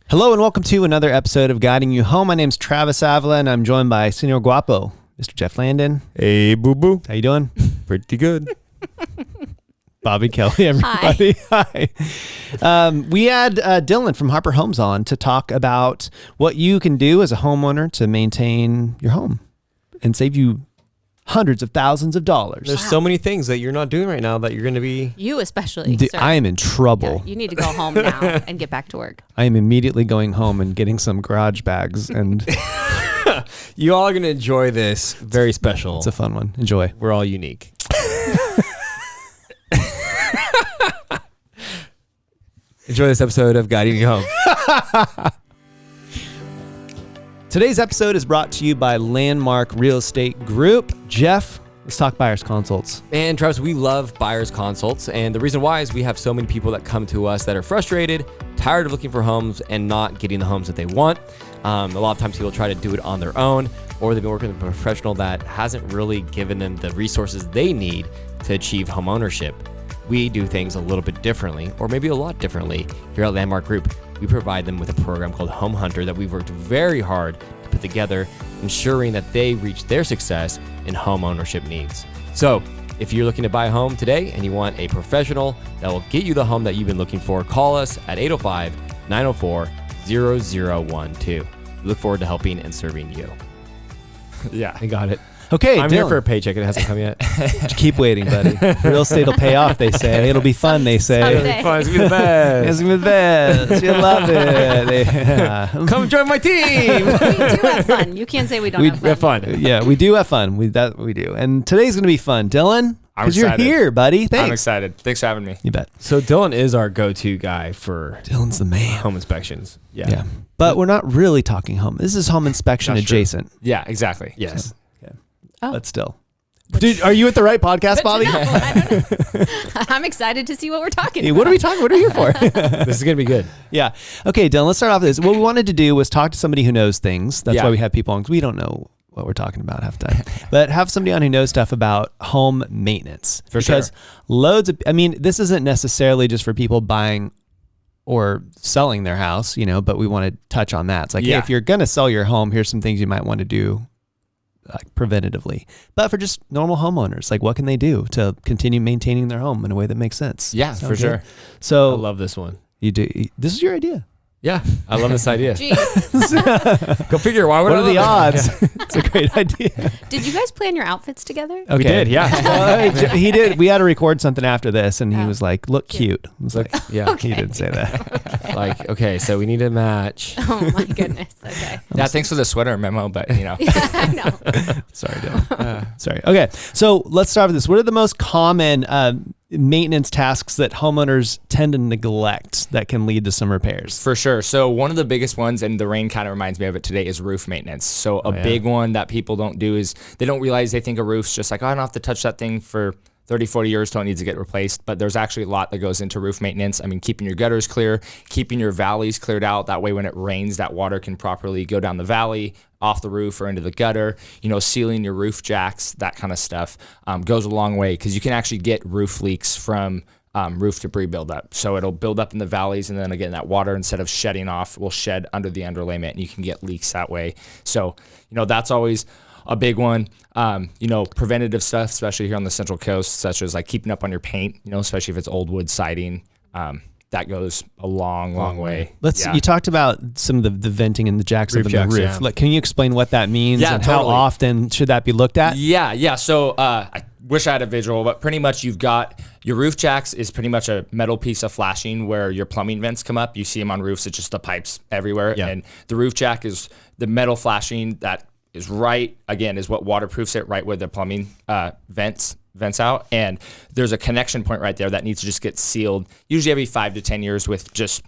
Hello and welcome to another episode of Guiding You Home. My name's Travis Avila and I'm joined by Senor Guapo, Mr. Jeff Landon. Hey, boo-boo. How you doing? Pretty good. Bobby Kelly, everybody. Hi. We had Dylan from Harper Homes on to talk about what you can do as a homeowner to maintain your home and save you hundreds of thousands of dollars. There's so many things that you're not doing right now that you're going to be... You especially, Dude, sir. I am in trouble. Yeah, you need to go home now and get back to work. I am immediately going home and getting some garage bags, and You all are going to enjoy this. Very special. it's a fun one. Enjoy. We're all unique. Enjoy this episode of Guiding You Home. Today's episode is brought to you by Landmark Real Estate Group. Jeff, let's talk buyer's consults. And Travis, we love buyer's consults. And the reason why is we have so many people that come to us that are frustrated, tired of looking for homes and not getting the homes that they want. A lot of times people try to do it on their own, or they've been working with a professional that hasn't really given them the resources they need to achieve home ownership. We do things a little bit differently, or maybe a lot differently. Here at Landmark Group, we provide them with a program called Home Hunter that we've worked very hard to put together, ensuring that they reach their success in home ownership needs. So if you're looking to buy a home today and you want a professional that will get you the home that you've been looking for, call us at 805-904-0012. We look forward to helping and serving you. Yeah, I got it. Okay, I'm Dylan. here for a paycheck. It hasn't come yet. Just keep waiting, buddy. Real estate will pay off, they say. It'll be fun, they say. Someday. Fun. It's going to be the best. It's going to be the best. You'll love it. Come join my team. We do have fun. You can't say we don't have fun. Yeah, we do have fun. We do. And today's going to be fun. Dylan, because you're excited. here, buddy. Thanks. I'm excited. Thanks for having me. You bet. So Dylan is our go-to guy for Dylan's the man. home inspections. Yeah. But we're not really talking home. This is home inspection That's true. adjacent. Yeah, exactly. Yes. Oh. But still. Dude, are you at the right podcast, Bobby? No, I don't know. I'm excited to see what we're talking Hey, about. what are we talking? What are we here for? This is going to be good. Yeah. Okay, Dylan, let's start off with this. What we wanted to do was talk to somebody who knows things. That's Yeah. why we have people on, because we don't know what we're talking about half the time. But have somebody on who knows stuff about home maintenance. For because loads of, this isn't necessarily just for people buying or selling their house, but we want to touch on that. It's like, hey, Yeah. if you're going to sell your home, here's some things you might want to do like preventatively. But for just normal homeowners, like what can they do to continue maintaining their home in a way that makes sense? Yeah, Sound for good? sure. I So love this one. you do. This is your idea. Yeah, I love this idea. Gee, Go figure. Why would What I are the love odds? It's a great idea. did you guys plan your outfits together? Okay. We did, yeah. He did. We had to record something after this, and he Oh. was like, "Look cute." I was like, Yeah. he didn't say that. Like, okay, so we need to match. Oh my goodness. Okay. Yeah, thanks for the sweater memo, but I know. Sorry, Dylan. Sorry. Okay, so let's start with this. What are the most common maintenance tasks that homeowners tend to neglect that can lead to some repairs? for sure. So one of the biggest ones, and the rain kind of reminds me of it today, is roof maintenance. So a big one that people don't do is they don't realize they think a roof's just like, oh, I don't have to touch that thing for 30, 40 years till it needs to get replaced. But there's actually a lot that goes into roof maintenance. Keeping your gutters clear, keeping your valleys cleared out. That way when it rains, that water can properly go down the valley, off the roof or into the gutter, sealing your roof jacks, that kind of stuff goes a long way, because you can actually get roof leaks from roof debris buildup. So it'll build up in the valleys, and then again, that water, instead of shedding off, will shed under the underlayment, and you can get leaks that way. So, that's always a big one. Preventative stuff, especially here on the Central Coast, such as like keeping up on your paint, especially if it's old wood siding. That goes a long way. You talked about some of the venting and the jacks up in the roof. Yeah. Like, can you explain what that means and how totally. often should that be looked at? Yeah. So I wish I had a visual, but pretty much you've got your roof jacks is pretty much a metal piece of flashing where your plumbing vents come up. You see them on roofs. It's just the pipes everywhere. Yeah. And the roof jack is the metal flashing that is is what waterproofs it right where the plumbing vents out. And there's a connection point right there that needs to just get sealed, usually every 5 to 10 years, with just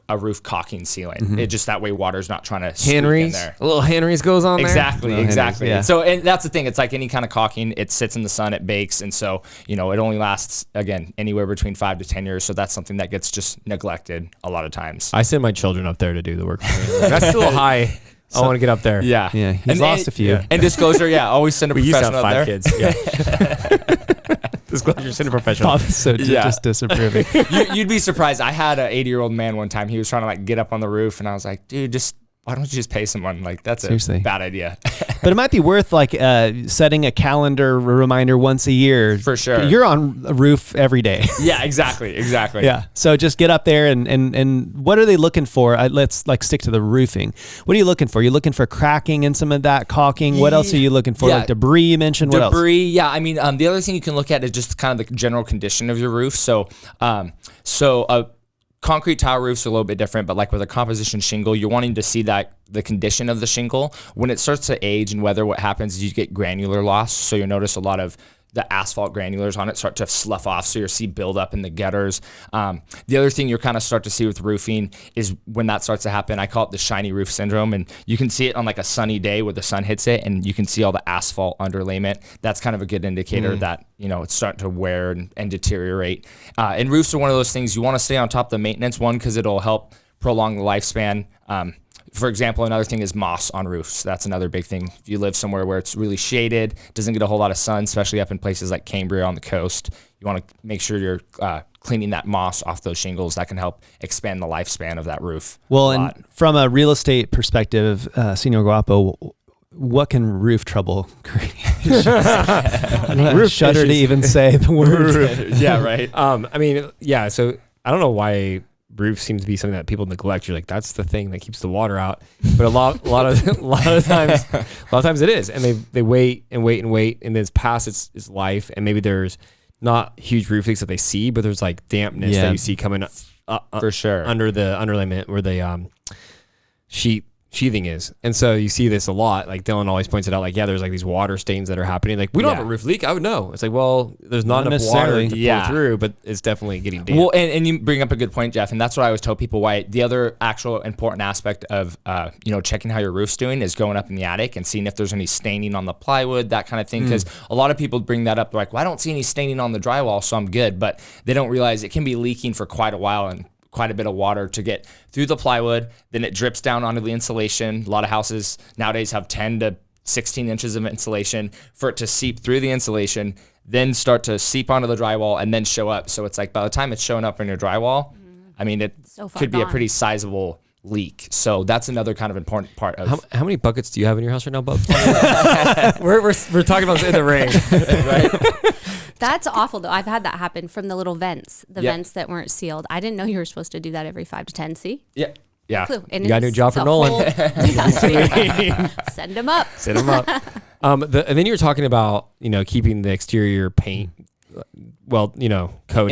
a roof caulking sealant. Mm-hmm. It just, that way water's not trying to squeak in Henry's. there. A little Henry's goes on there. Exactly. Yeah. So, and that's the thing. It's like any kind of caulking. It sits in the sun, it bakes, and so it only lasts, again, anywhere between 5 to 10 years. So that's something that gets just neglected a lot of times. I send my children up there to do the work for me. That's still high. I want to get up there. Yeah. Yeah, he's lost a few. And disclosure, always send a We used to have professional up 5 there. kids. Yeah. disclosure, send a professional. Bob is so just disapproving. You'd be surprised. I had an 80-year-old man one time. He was trying to like get up on the roof, and I was like, dude, why don't you just pay someone? Like, that's Seriously. a bad idea. But it might be worth like setting a calendar reminder once a year. For sure. You're on a roof every day. Yeah, exactly. Yeah. So just get up there and what are they looking for? Let's like stick to the roofing. What are you looking for? You're looking for cracking in some of that, caulking. What else are you looking for? Yeah. Like debris you mentioned. What else? Debris. Yeah. I mean, the other thing you can look at is just kind of the general condition of your roof. So concrete tile roofs are a little bit different, but like with a composition shingle, you're wanting to see that the condition of the shingle. When it starts to age and weather, what happens is you get granular loss. So you'll notice a lot of the asphalt granulars on it start to slough off, so you'll see buildup in the gutters. The other thing you'll kind of start to see with roofing is when that starts to happen, I call it the shiny roof syndrome, and you can see it on like a sunny day where the sun hits it, and you can see all the asphalt underlayment. That's kind of a good indicator that, you know, it's starting to wear and deteriorate. And roofs are one of those things you want to stay on top of the maintenance, one, because it'll help prolong the lifespan. For example, another thing is moss on roofs. That's another big thing. If you live somewhere where it's really shaded, doesn't get a whole lot of sun, especially up in places like Cambria on the coast, you want to make sure you're cleaning that moss off those shingles. That can help expand the lifespan of that roof. Well, and from a real estate perspective, Senor Guapo, what can roof trouble create? Roof shudder to even say the word. Yeah, right. I mean, yeah. So I don't know why roof seems to be something that people neglect. You're like, that's the thing that keeps the water out. But a lot of times it is, and they wait, and then it's past its life, and maybe there's not huge roof leaks that they see, but there's like dampness that you see coming up for sure under the underlayment where the sheathing is. And so you see this a lot. Like Dylan always points it out, like, yeah, there's like these water stains that are happening. Like, we don't have a roof leak. I would know. It's like, well, there's not enough water to pour through, but it's definitely getting damp. Well, and you bring up a good point, Jeff, and that's what I always tell people why the other actual important aspect of, checking how your roof's doing is going up in the attic and seeing if there's any staining on the plywood, that kind of thing. Because a lot of people bring that up. They're like, well, I don't see any staining on the drywall, so I'm good. But they don't realize it can be leaking for quite a while and quite a bit of water to get through the plywood. Then it drips down onto the insulation. A lot of houses nowadays have 10 to 16 inches of insulation for it to seep through the insulation, then start to seep onto the drywall and then show up. So it's like by the time it's showing up in your drywall, I mean, it could be a pretty sizable leak. So that's another kind of important part of how many buckets do you have in your house right now, Bub? we're talking about in the rain, right? That's awful, though. I've had that happen from the little vents, vents that weren't sealed. I didn't know you were supposed to do that every 5 to 10. See? Yeah. And you got a new job for Nolan. Send him up. Send him up. And then you were talking about, keeping the exterior paint, coated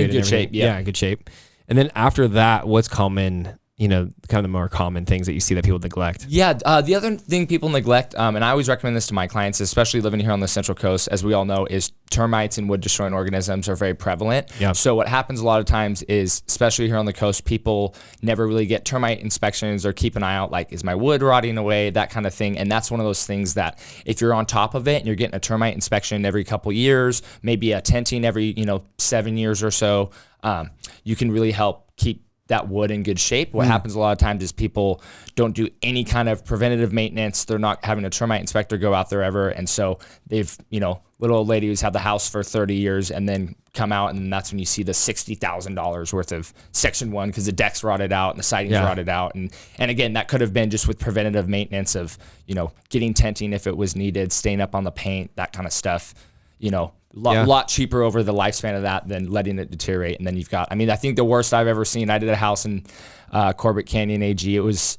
in good shape. Yeah, in good shape. And then after that, what's common? Kind of the more common things that you see that people neglect. Yeah, the other thing people neglect, and I always recommend this to my clients, especially living here on the Central Coast, as we all know, is termites and wood-destroying organisms are very prevalent. Yep. So what happens a lot of times is, especially here on the coast, people never really get termite inspections or keep an eye out, like, is my wood rotting away, that kind of thing. And that's one of those things that if you're on top of it and you're getting a termite inspection every couple years, maybe a tenting every 7 years or so, you can really help keep that wood in good shape. What happens a lot of times is people don't do any kind of preventative maintenance. They're not having a termite inspector go out there ever. And so they've, little old lady who's had the house for 30 years and then come out, and that's when you see the $60,000 worth of Section 1 because the deck's rotted out and the siding's rotted out. And again, that could have been just with preventative maintenance of, getting tenting if it was needed, staying up on the paint, that kind of stuff, lot cheaper over the lifespan of that than letting it deteriorate. And then you've got, I think the worst I've ever seen, I did a house in Corbett Canyon AG. It was,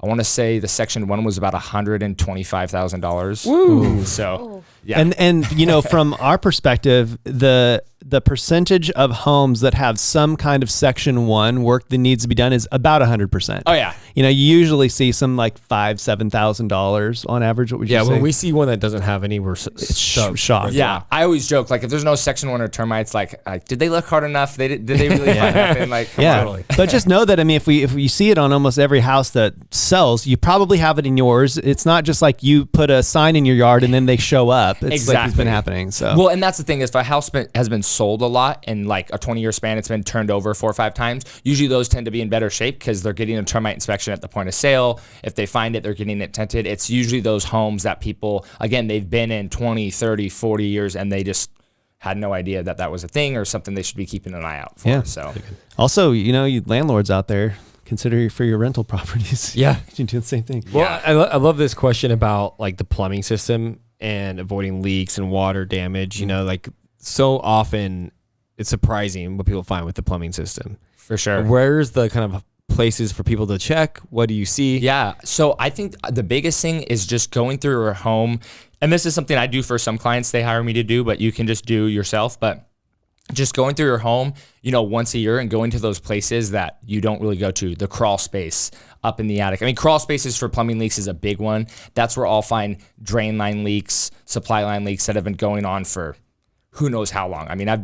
I want to say the Section 1 was about $125,000. Woo. So, yeah. And from our perspective, the percentage of homes that have some kind of Section 1 work that needs to be done is about 100%. Oh, yeah. You usually see some like $5,000-$7,000 on average. What would you say? Yeah, when we see one that doesn't have any, we're shocked. Yeah, I always joke, like, if there's no Section 1 or termites, like did they look hard enough? Did they really find nothing? Like, totally. But just know that, if we see it on almost every house that sells, you probably have it in yours. It's not just like you put a sign in your yard and then they show up. It's exactly. like it's been happening. So well, and that's the thing is, if a house has been sold a lot in like a 20-year span, it's been turned over 4 or 5 times. Usually those tend to be in better shape because they're getting a termite inspection at the point of sale. If they find it, they're getting it tented. It's usually those homes that people, again, they've been in 20, 30, 40 years and they just had no idea that that was a thing or something they should be keeping an eye out for. Yeah. So Also, you landlords out there, consider for your rental properties. Yeah. You do the same thing. Well, I love this question about like the plumbing system and avoiding leaks and water damage. Like so often it's surprising what people find with the plumbing system. for sure. Where's the kind of places for people to check? What do you see? Yeah. So I think the biggest thing is just going through your home. And this is something I do for some clients they hire me to do, but you can just do yourself. But just going through your home, once a year and going to those places that you don't really go to, the crawl space up in the attic. I mean, crawl spaces for plumbing leaks is a big one. That's where I'll find drain line leaks, supply line leaks that have been going on for who knows how long. I mean, I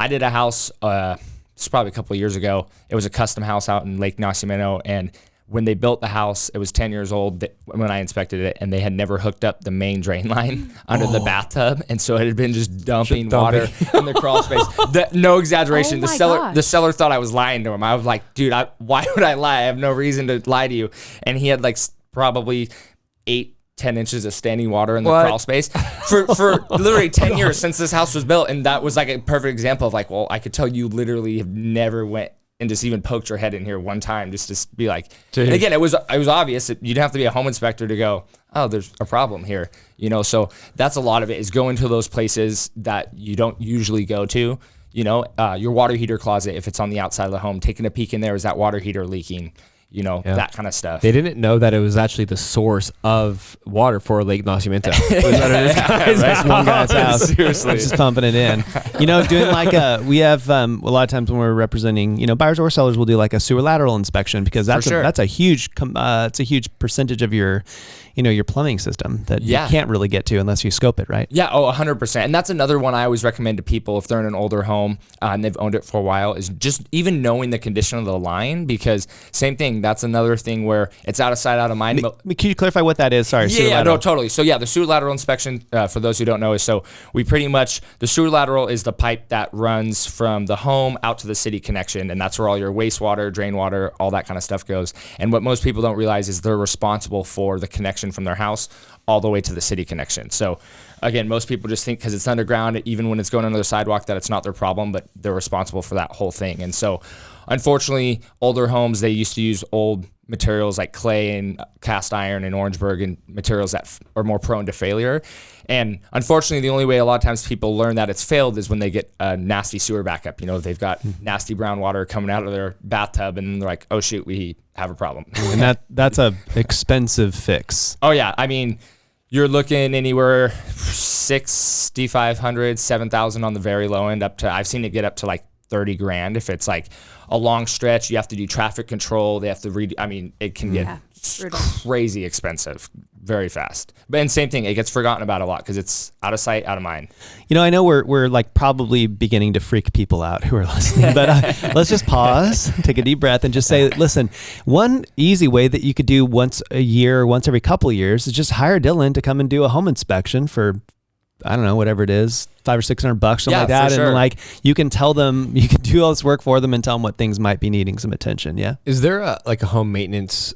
did a house, it's probably a couple of years ago. It was a custom house out in Lake Nacimiento, and when they built the house, it was 10 years old when I inspected it, and they had never hooked up the main drain line under the bathtub, and so it had been just dumping water in the crawl space. No exaggeration. The seller thought I was lying to him. I was like, dude, why would I lie? I have no reason to lie to you. And he had like probably 8-10 inches of standing water in the crawl space for literally 10 years since this house was built. And that was like a perfect example of like, well, I could tell you literally have never went and just even poked your head in here one time just to be like, and again, it was obvious. You didn't have to be a home inspector to go, oh, there's a problem here. So that's a lot of it, is going to those places that you don't usually go to. Your water heater closet, if it's on the outside of the home, taking a peek in there, is that water heater leaking? That kind of stuff. They didn't know that it was actually the source of water for Lake Nacimiento. That's one guy's house. Seriously. Just pumping it in. Doing like we have a lot of times when we're representing, buyers or sellers will do like a sewer lateral inspection, because that's a huge, it's a huge percentage of your, your plumbing system that you can't really get to unless you scope it, right? Yeah. Oh, 100%. And that's another one I always recommend to people if they're in an older home and they've owned it for a while, is just even knowing the condition of the line, because same thing. That's another thing where it's out of sight, out of mind. Can you clarify what that is? Sorry. Yeah, no, totally. So the sewer lateral inspection, for those who don't know, is the sewer lateral is the pipe that runs from the home out to the city connection. And that's where all your wastewater, drain water, all that kind of stuff goes. And what most people don't realize is they're responsible for the connection from their house all the way to the city connection. So again, most people just think because it's underground, even when it's going under the sidewalk, that it's not their problem, but they're responsible for that whole thing. And so unfortunately, older homes, they used to use old materials like clay and cast iron and Orangeburg, and materials that are more prone to failure. And unfortunately, the only way a lot of times people learn that it's failed is when they get a nasty sewer backup. They've got nasty brown water coming out of their bathtub, and they're like, oh shoot, we have a problem. And that's a expensive fix. Oh yeah. I mean, you're looking anywhere $6,500, $7,000 on the very low end, up to, I've seen it get up to like $30,000 if it's like a long stretch. You have to do traffic control. They have to it can get crazy expensive very fast. And same thing, it gets forgotten about a lot because it's out of sight, out of mind. I know we're like probably beginning to freak people out who are listening, but let's just pause, take a deep breath, and just say, listen, one easy way that you could do once a year, once every couple of years, is just hire Dylan to come and do a home inspection for, I don't know, whatever it is, $500 or $600, something like that. Sure. And like, you can tell them, you can do all this work for them and tell them what things might be needing some attention. Yeah. Is there a home maintenance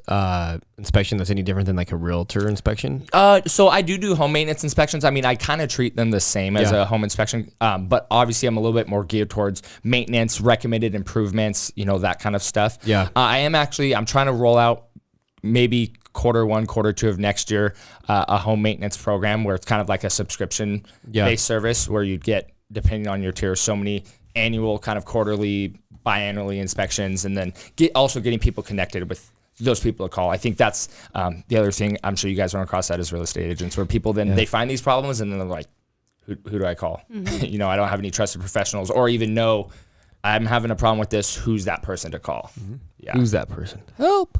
inspection that's any different than like a realtor inspection? So I do home maintenance inspections. I mean, I kind of treat them the same as a home inspection, but obviously I'm a little bit more geared towards maintenance, recommended improvements, that kind of stuff. Yeah. I'm trying to roll out maybe Q1, Q2 of next year, a home maintenance program where it's kind of like a subscription based service where you'd get, depending on your tier, so many annual, kind of quarterly, biannually inspections, and then getting people connected with those people to call. I think that's the other thing I'm sure you guys run across that as real estate agents, where people then they find these problems and then they're like, who do I call? Mm-hmm. I don't have any trusted professionals, or even know I'm having a problem with this. Who's that person to call? Mm-hmm. Yeah. Who's that person? Help.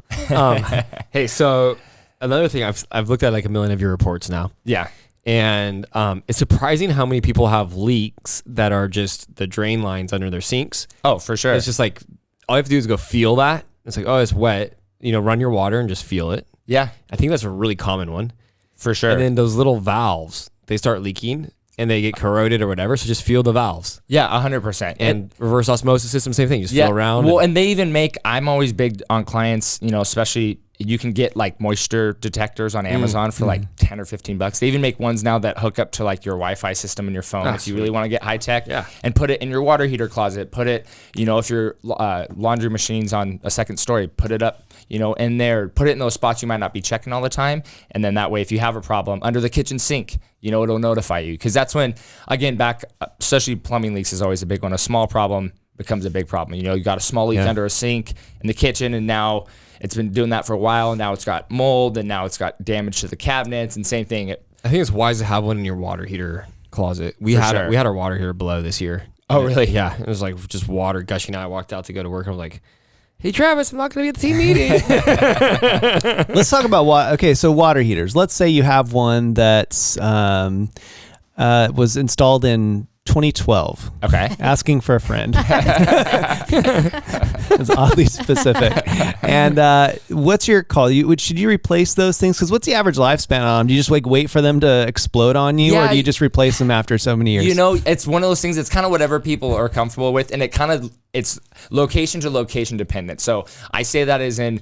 Hey, so another thing, I've looked at like a million of your reports now. Yeah. And it's surprising how many people have leaks that are just the drain lines under their sinks. Oh, for sure. It's just like, all you have to do is go feel that. It's like, oh, it's wet. Run your water and just feel it. Yeah. I think that's a really common one. For sure. And then those little valves, they start leaking and they get corroded or whatever. So just feel the valves. Yeah, 100%. And reverse osmosis system, same thing. Just feel around. Well, and they even I'm always big on clients, especially you can get like moisture detectors on Amazon for like 10 or $15. They even make ones now that hook up to like your Wi-Fi system in your phone if you really want to get high tech. Yeah. And put it in your water heater closet. Put it, if your laundry machine's on a second story, put it up, in there. Put it in those spots you might not be checking all the time. And then that way, if you have a problem under the kitchen sink, it'll notify you. Because that's when, again, especially plumbing leaks is always a big one. A small problem becomes a big problem. You got a small leak under a sink in the kitchen, and now it's been doing that for a while, and now it's got mold, and now it's got damage to the cabinets, and same thing. I think it's wise to have one in your water heater closet. We had our water heater blow this year. Oh, really? Yeah. It was like just water gushing out. I walked out to go to work, and I was like, hey, Travis, I'm not going to be at the team meeting. Let's talk about so water heaters. Let's say you have one that's was installed in 2012. Okay. Asking for a friend. It's oddly specific. And what's your call? Should you replace those things? Because what's the average lifespan on them? Do you just wait for them to explode on you, or do you just replace them after so many years? It's one of those things. It's kind of whatever people are comfortable with, and it's location to location dependent. So I say that as in,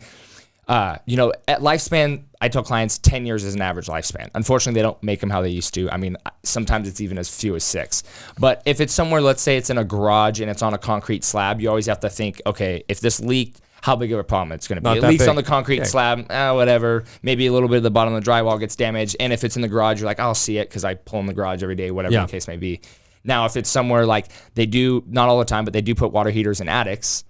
at lifespan, I tell clients 10 years is an average lifespan. Unfortunately, they don't make them how they used to. I mean, sometimes it's even as few as 6. But if it's somewhere, let's say it's in a garage and it's on a concrete slab, you always have to think, okay, if this leaked, how big of a problem it's going to be. It leaks on the concrete slab, whatever. Maybe a little bit of the bottom of the drywall gets damaged. And if it's in the garage, you're like, I'll see it because I pull in the garage every day, whatever the case may be. Now, if it's somewhere like they do, not all the time, but they do put water heaters in attics.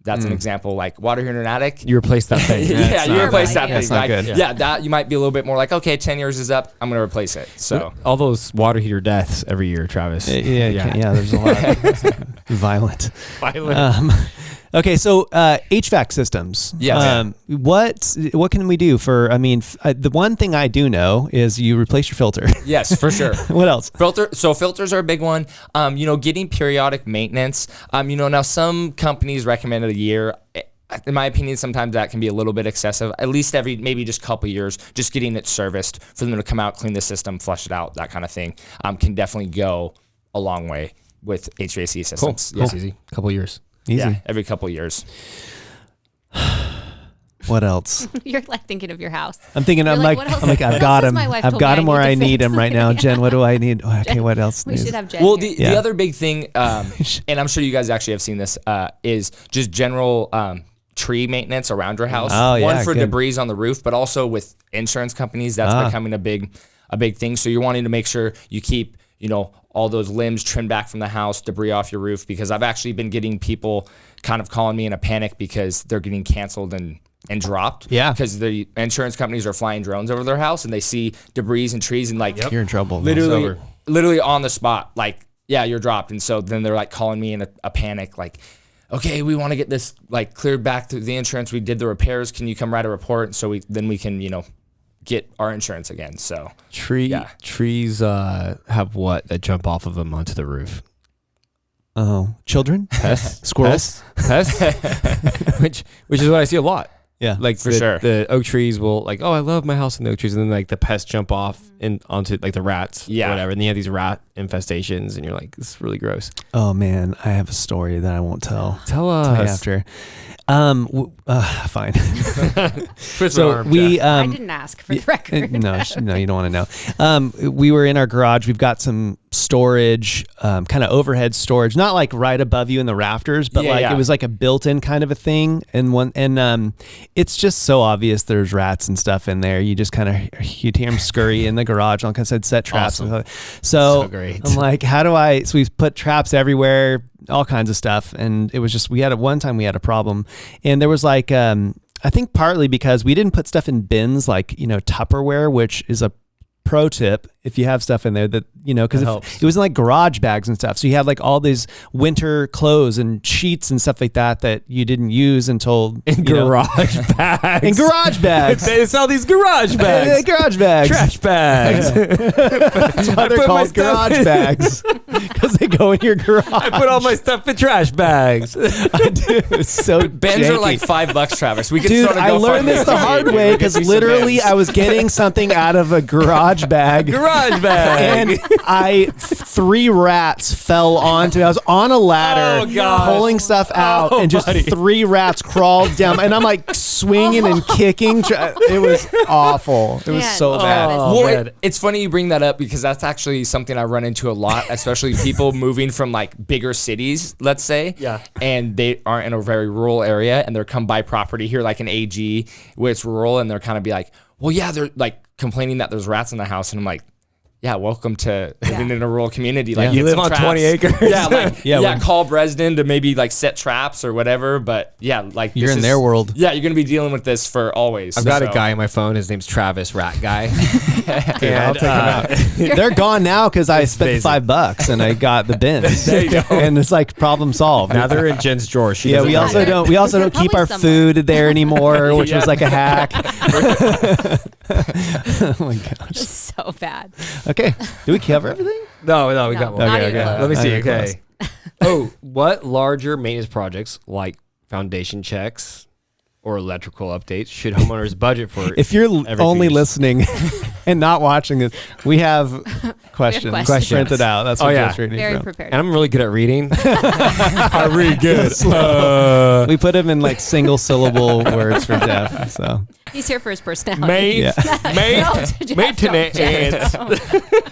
That's an example, like water heater in an attic. You replace that thing. You replace that thing. That's not good. Yeah, that you might be a little bit more like, okay, 10 years is up, I'm going to replace it. So all those water heater deaths every year, Travis. Yeah, there's a lot of violent. Okay, so HVAC systems. Yeah. What can we do for? I mean, the one thing I do know is you replace your filter. Yes, for sure. What else? Filters are a big one. Getting periodic maintenance. Now some companies recommend it a year. In my opinion, sometimes that can be a little bit excessive. At least every maybe just a couple years, just getting it serviced for them to come out, clean the system, flush it out, that kind of thing, can definitely go a long way with HVAC systems. Cool. That's easy. Couple years. Easy. Yeah, every couple of years. What else? You're like thinking of your house. I'm thinking. I've got him. I've got him where I need him right now. Jen, what do I need? Okay, what else? We should have Jen. Well, here. the other big thing, and I'm sure you guys actually have seen this, is just general tree maintenance around your house. Oh, yeah, One for good. debris on the roof, but also with insurance companies, that's becoming a big thing. So you're wanting to make sure you keep, all those limbs trimmed back from the house, debris off your roof, because I've actually been getting people kind of calling me in a panic because they're getting canceled and dropped. Yeah. Because the insurance companies are flying drones over their house and they see debris and trees and You're in trouble. literally on the spot, like, yeah, you're dropped. And so then they're like calling me in a panic, like, okay, we want to get this like cleared back through the insurance. We did the repairs. Can you come write a report? And so we can, get our insurance again. So trees have what that jump off of them onto the roof? Oh, children, Pests, squirrels, pests, which is what I see a lot. Yeah, like for sure. The oak trees will like, oh, I love my house in the oak trees, and then like the pests jump off onto like the rats, or whatever, and you have these rat infestations, and you're like, this is really gross. Oh man, I have a story that I won't tell. Tell us after. Fine. So I didn't ask for the record. No, you don't want to know. We were in our garage. We've got some storage, kind of overhead storage, not like right above you in the rafters, but it was like a built-in kind of a thing. And it's just so obvious there's rats and stuff in there. You just kind of you'd hear them scurry in the garage. Like I said, set traps. Awesome. So great. I'm like, how do I? So we've put traps everywhere, all kinds of stuff, and it was just one time we had a problem, and there was like I think partly because we didn't put stuff in bins like Tupperware, which is a pro tip if you have stuff in there that because it was in like garage bags and stuff, so you had like all these winter clothes and sheets and stuff like that you didn't use until garage bags. In garage bags. They sell these garage bags. Garage bags. Trash bags. That's why they're called garage bags, because they go in your garage. I put all my stuff in trash bags. I do. It's so Bins janky. are like $5, Travis. We could Dude, start a I learned GoFundMe this the hard way because literally I was getting something out of a garage bag. garage bag. And 3 rats fell onto me. I was on a ladder pulling stuff out, and just 3 rats crawled down. And I'm like swinging and kicking. It was awful. It was so bad. Well, it's funny you bring that up because that's actually something I run into a lot, especially people moving from like bigger cities, let's say. Yeah. And they aren't in a very rural area and they're come by property here like an AG where it's rural, and they're kind of be like, well, yeah, they're like complaining that there's rats in the house. And I'm like, yeah, welcome to living in a rural community. Like you live on 20 acres. Yeah, like call Bresden to maybe like set traps or whatever. But yeah, like you're in their world. Yeah, you're gonna be dealing with this for always. I've got a guy on my phone. His name's Travis, Rat Guy. I'll take him out. They're gone now because I spent $5 and I got the bins. There you go. And it's like problem solved. Now they're in Jen's drawer. We also don't keep our food there anymore, which was like a hack. Oh my gosh, It's so bad. Okay, did we cover everything? No, we got one. not Okay. even close. Let me see. Not even Okay. Oh, what larger maintenance projects like foundation checks or electrical updates should homeowners budget for? If you're every only few years? listening and not watching this, we have questions questions. printed out. That's what Jeff's reading Very from. prepared. And I'm really good at reading. I read good. we put them in like single syllable words for Jeff. So He's here for his personality. Maintenance.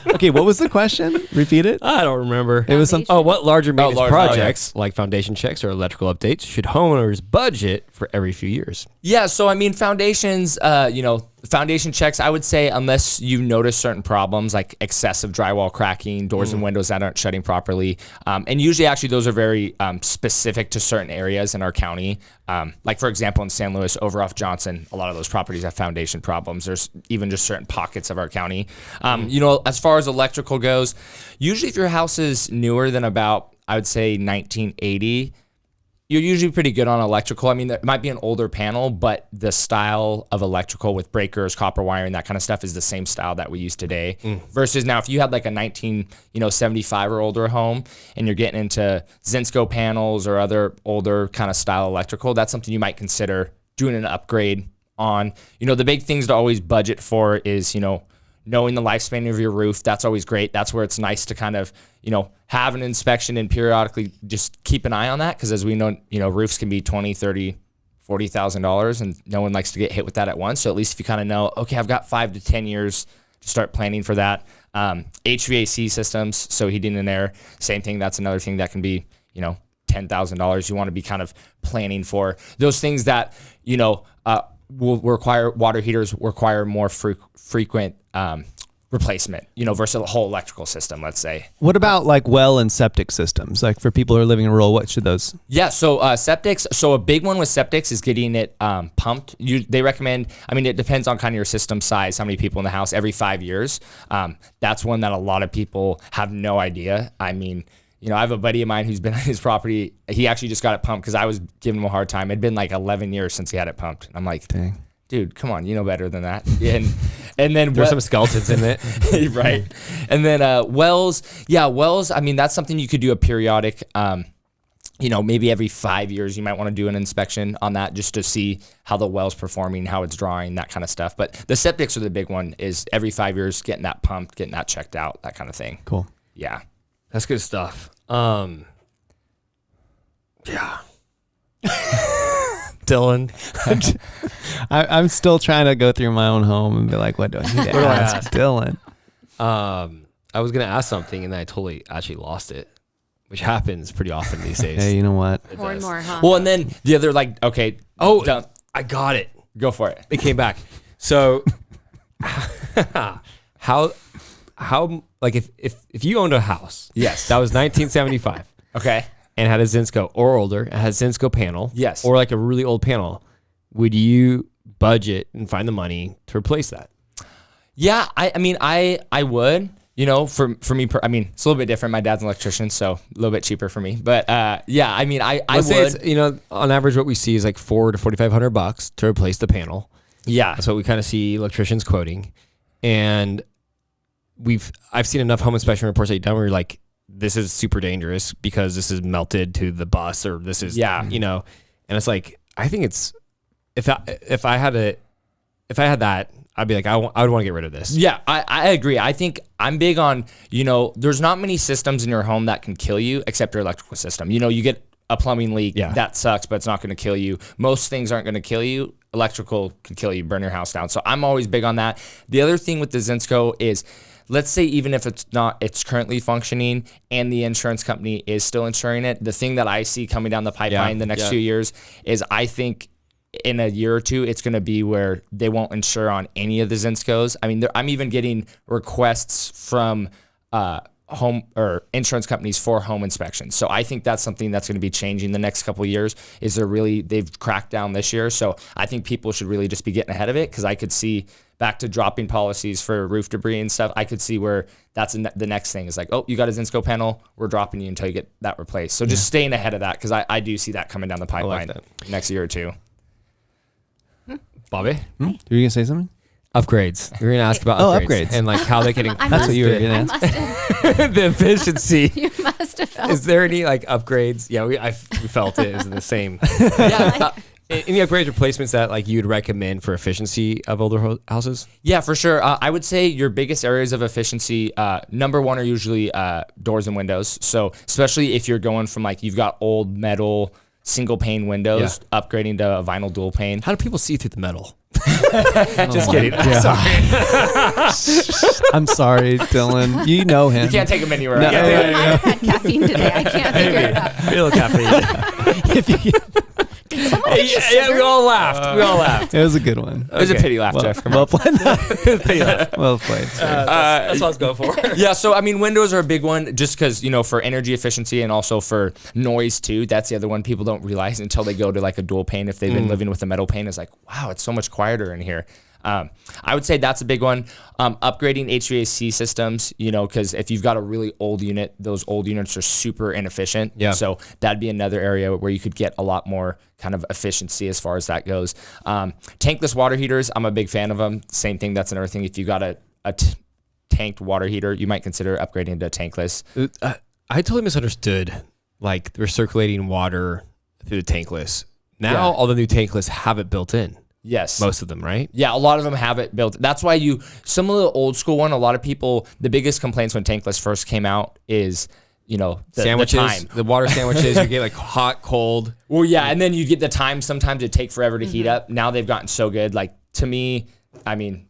okay, what was the question? Repeat it. I don't remember. It was some. Oh, what larger maintenance large projects like foundation checks or electrical updates should homeowners budget for every few years? Yeah, so I mean, foundations, foundation checks, I would say, unless you notice certain problems like excessive drywall cracking, doors and windows that aren't shutting properly. And usually, actually, those are very specific to certain areas in our county. Like, for example, in San Luis, over off Johnson, a lot of those properties have foundation problems. There's even just certain pockets of our county. As far as electrical goes, usually if your house is newer than about, I would say, 1980, you're usually pretty good on electrical. I mean, there might be an older panel, but the style of electrical with breakers, copper wiring, that kind of stuff is the same style that we use today. Versus now, if you had like a 1975 or older home and you're getting into Zinsco panels or other older kind of style electrical, that's something you might consider doing an upgrade on. The big things to always budget for is, knowing the lifespan of your roof. That's always great. That's where it's nice to kind of, have an inspection and periodically just keep an eye on that. Because as we know, roofs can be $20,000, $30,000, $40,000, and no one likes to get hit with that at once. So at least if you kind of know, okay, I've got 5 to 10 years to start planning for that. HVAC systems, so heating and air, same thing. That's another thing that can be, $10,000. You want to be kind of planning for those things that, will require, water heaters require more frequent replacement, versus a whole electrical system, let's say. What about like well and septic systems? Like for people who are living in rural, what should those? Yeah, so septics. So a big one with septics is getting it pumped. They recommend. I mean, it depends on kind of your system size, how many people in the house. Every 5 years. That's one that a lot of people have no idea. I mean, I have a buddy of mine who's been on his property. He actually just got it pumped because I was giving him a hard time. It'd been like 11 years since he had it pumped. I'm like, dang. Dude, come on, you know better than that. And then There's some skeletons in it. Right. And then wells. Yeah, wells, I mean, that's something you could do a periodic, maybe every 5 years you might want to do an inspection on that just to see how the well's performing, how it's drawing, that kind of stuff. But the septics are the big one, is every 5 years getting that pumped, getting that checked out, that kind of thing. Cool. Yeah. That's good stuff. Yeah. Dylan. I'm still trying to go through my own home and be like, what do I need to ask Dylan? I was going to ask something and then I totally actually lost it, which happens pretty often these days. Hey, you know what? More and more, huh? Well, and then the other, like, okay. Oh, I got it. Go for it. It came back. So how like if you owned a house, Yes. that was 1975. Okay. And had a Zinsco or older, it had a Zinsco panel. Yes. Or like a really old panel. Would you budget and find the money to replace that? Yeah, I mean, I would, for me, I mean, it's a little bit different. My dad's an electrician, so a little bit cheaper for me. But yeah, I mean, I Let's say would. it's, on average, what we see is like $400 to $4,500 to replace the panel. Yeah. That's what we kind of see electricians quoting. And I've seen enough home inspection reports that you've done where you're like, this is super dangerous because this is melted to the bus, or this is, and it's like, I think it's, if I had to if I had that, I'd be like, I would want to get rid of this. Yeah, I agree. I think I'm big on, there's not many systems in your home that can kill you except your electrical system. You get a plumbing leak, that sucks, but it's not going to kill you. Most things aren't going to kill you. Electrical can kill you, burn your house down. So I'm always big on that. The other thing with the Zinsco is, let's say even if it's currently functioning and the insurance company is still insuring it, the thing that I see coming down the pipeline the next few years is I think in a year or two, it's going to be where they won't insure on any of the Zinscos. I mean, I'm even getting requests from home or insurance companies for home inspections. So I think that's something that's going to be changing the next couple of years. They've cracked down this year. So I think people should really just be getting ahead of it, because I could see back to dropping policies for roof debris and stuff. I could see where that's the next thing is like, oh, you got a Zinsco panel, we're dropping you until you get that replaced. So just staying ahead of that, because I do see that coming down the pipeline next year or two. Bobby? Were you going to say something? Upgrades. You're going to ask about upgrades. And like how they can. That's what you were going to ask. The efficiency. You must have felt. Is there any like upgrades? Yeah, we felt it is the same. Any upgrades, replacements that like you'd recommend for efficiency of older houses? Yeah, for sure. I would say your biggest areas of efficiency, number one are usually doors and windows. So especially if you're going from like you've got old metal single pane windows, upgrading to a vinyl dual pane. How do people see through the metal? Just kidding. I'm sorry, Dylan. You know him. You can't take him anywhere. I've had caffeine today. I can't figure it out. A little caffeine. Did someone We all laughed. It was a good one. It was a pity laugh, Jeff. Well played. Pity laugh. Well played. That's what I was going for. Yeah, so I mean, windows are a big one just because, for energy efficiency and also for noise too. That's the other one people don't realize until they go to like a dual pane. If they've been living with a metal pane, it's like, wow, it's so much quieter in here. I would say that's a big one. Upgrading HVAC systems, because if you've got a really old unit, those old units are super inefficient. Yeah. So that'd be another area where you could get a lot more kind of efficiency as far as that goes. Tankless water heaters, I'm a big fan of them. Same thing. That's another thing. If you got a tanked water heater, you might consider upgrading to tankless. I totally misunderstood like recirculating water through the tankless. Now all the new tankless have it built in. Yes. Most of them, right? Yeah, a lot of them have it built. That's why some of the old school one, a lot of people, the biggest complaints when tankless first came out is, sandwiches, the time. the water sandwiches, you get like hot, cold. Well, yeah, and then you get the time. Sometimes it take forever to heat up. Now they've gotten so good. Like, to me, I mean,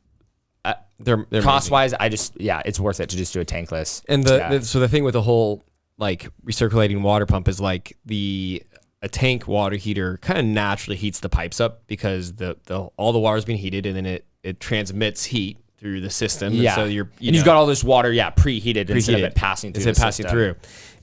they're cost-wise, it's worth it to just do a tankless. And so the thing with the whole like recirculating water pump is like a tank water heater kind of naturally heats the pipes up because all the water is being heated, and then it transmits heat through the system. Yeah. And so you've got all this water, preheated instead of it passing through. Through.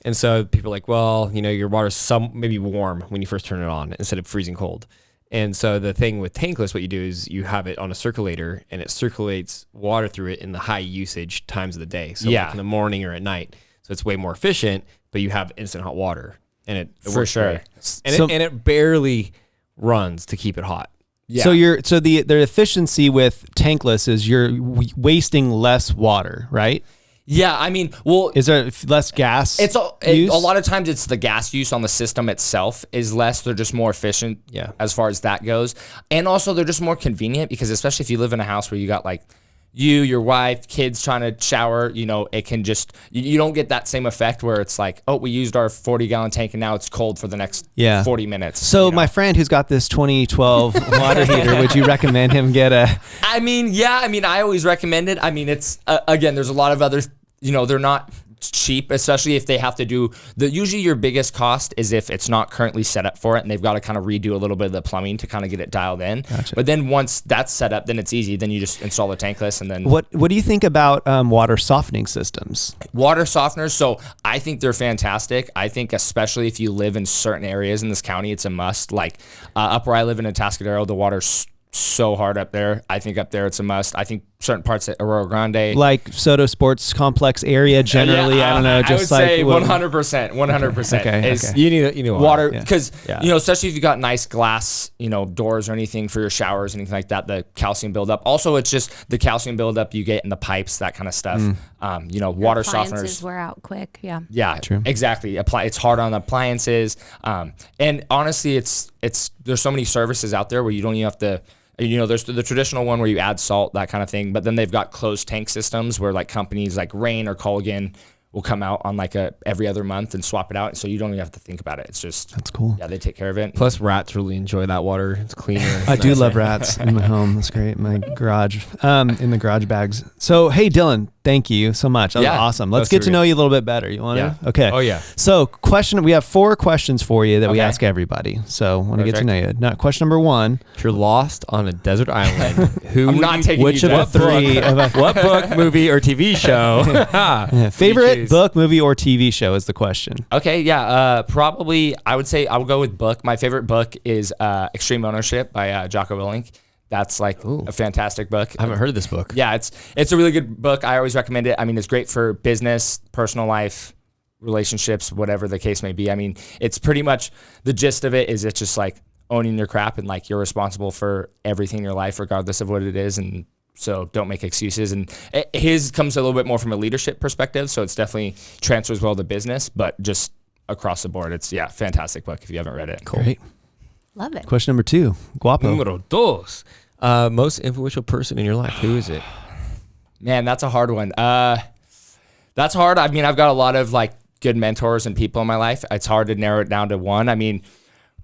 And so people are like, well, your water's maybe warm when you first turn it on instead of freezing cold. And so the thing with tankless, what you do is you have it on a circulator, and it circulates water through it in the high usage times of the day. So like in the morning or at night. So it's way more efficient, but you have instant hot water. And it for sure. And it barely runs to keep it hot. Yeah. So the efficiency with tankless is you're wasting less water, right? Yeah, I mean, well, is there less gas? A lot of times it's the gas use on the system itself is less. They're just more efficient. Yeah. As far as that goes, and also they're just more convenient because especially if you live in a house where you got like your wife, kids trying to shower, it can just, you don't get that same effect where it's like, oh, we used our 40-gallon tank and now it's cold for the next 40 minutes. So my friend who's got this 2012 water heater, would you recommend him get a? I mean, I always recommend it. I mean, it's, again, there's a lot of other, they're not cheap, especially if they have to do usually your biggest cost is if it's not currently set up for it and they've got to kind of redo a little bit of the plumbing to kind of get it dialed in. Gotcha. But then once that's set up, then it's easy. Then you just install the tankless and then what do you think about water softening systems? Water softeners, so I think they're fantastic. I think especially if you live in certain areas in this county, it's a must. Like up where I live in Atascadero, the water's so hard up there. I think up there it's a must. I think certain parts of Aurora Grande, like Soto Sports Complex area generally, I don't know, just I would like say 100%. Okay. You need water because especially if you got nice glass, doors or anything for your showers, anything like that, the calcium buildup. Also, it's just the calcium buildup you get in the pipes, that kind of stuff. Water softeners wear out quick. Yeah, true. Exactly. It's hard on appliances, and honestly, it's there's so many services out there where you don't even have to. There's the traditional one where you add salt, that kind of thing. But then they've got closed tank systems where like companies like Rain or Culligan will come out on like every other month and swap it out. So you don't even have to think about it. It's just, That's cool. Yeah, they take care of it. Plus, rats really enjoy that water. It's cleaner. I do love rats in my home. That's great. My garage, in the garage bags. So, hey, Dylan, thank you so much. That was awesome. Let's get to know you a little bit better. You want to? Okay. Oh, yeah. So, we have 4 questions for you that we ask everybody. So, I want to get to know you. Now, question number 1. If you're lost on a desert island, which of the 3 what book, movie, or TV show? Favorite book, movie, or TV show is the question. Okay, yeah. Probably, I would say I will go with book. My favorite book is Extreme Ownership by Jocko Willink. That's like a fantastic book. I haven't heard of this book. Yeah, it's a really good book. I always recommend it. I mean, it's great for business, personal life, relationships, whatever the case may be. I mean, it's pretty much the gist of it is it's just like owning your crap and like you're responsible for everything in your life, regardless of what it is. And so don't make excuses. And his comes a little bit more from a leadership perspective. So it's definitely transfers well to business, but just across the board, it's fantastic book if you haven't read it. Cool. Great. Love it. Question number 2. Guapo. Número 2. Most influential person in your life. Who is it? Man, that's a hard one. That's hard. I mean, I've got a lot of like good mentors and people in my life. It's hard to narrow it down to one. I mean,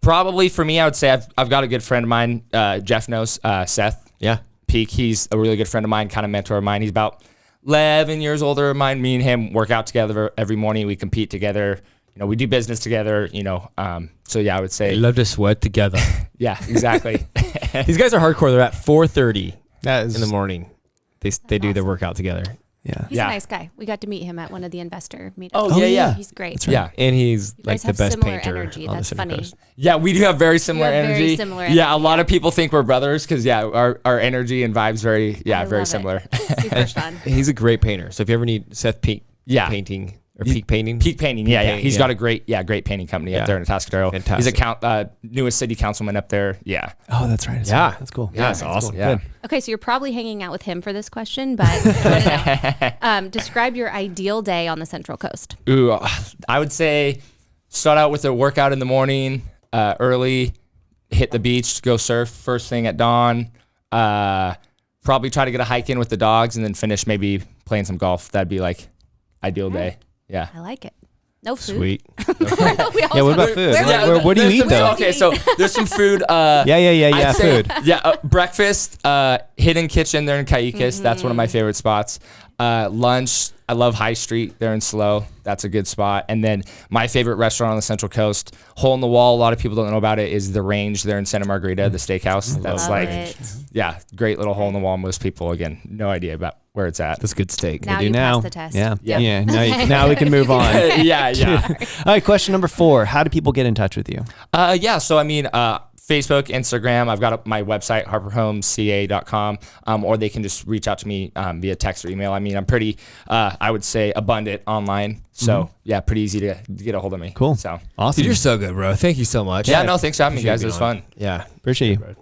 probably for me, I would say I've got a good friend of mine. Jeff knows Seth. Yeah. Peak. He's a really good friend of mine, kind of mentor of mine. He's about 11 years older than mine. Me and him work out together every morning. We compete together. We do business together. So yeah, I would say They love to sweat together. Yeah, exactly. These guys are hardcore. They're at 4:30 That is in the morning. They do their workout together. Yeah. He's a nice guy. We got to meet him at one of the investor meetups. Oh, yeah. He's great. That's right. Yeah. And he's You like guys the have best similar painter energy. on That's the Central funny. Coast. Yeah, we do have very similar have very energy. similar Yeah, a energy, lot of people think we're brothers because our energy and vibes very love very it. similar. Super fun. He's a great painter. So if you ever need Seth Peak painting or Peak Painting. Peak Painting, yeah. Painting, He's got a great painting company up there in Atascadero. Fantastic. He's a newest city councilman up there. Yeah. Oh, that's right. Yeah. That's cool. Yeah, that's awesome. Yeah. Good. Okay, so you're probably hanging out with him for this question, but I wanna know, describe your ideal day on the Central Coast. Ooh, I would say start out with a workout in the morning, early, hit the beach, go surf first thing at dawn. Probably try to get a hike in with the dogs and then finish maybe playing some golf. That'd be like ideal day. Yeah. I like it. No food. Sweet. Yeah, what about food? Where What do you eat, though? Okay, so there's some food. Yeah, food. Yeah, breakfast, hidden kitchen there in Cayucas. That's one of my favorite spots. Lunch, I love High Street there in SLO. That's a good spot. And then my favorite restaurant on the Central Coast, hole in the wall, a lot of people don't know about it, is The Range there in Santa Margarita, the steakhouse. That's Love it. Great little hole in the wall. Most people, again, no idea about where it's at. That's good steak. Now do you now. passed the test. Yeah. Now we can move on. yeah. All right, question number 4. How do people get in touch with you? So I mean, Facebook, Instagram. I've got my website, harperhomesca.com, or they can just reach out to me via text or email. I mean, I'm pretty, I would say, abundant online. So, pretty easy to get a hold of me. Cool. So, Awesome. Dude, you're so good, bro. Thank you so much. no, thanks for having me, Appreciate guys. It was being on. fun. Yeah. Appreciate you. Bro.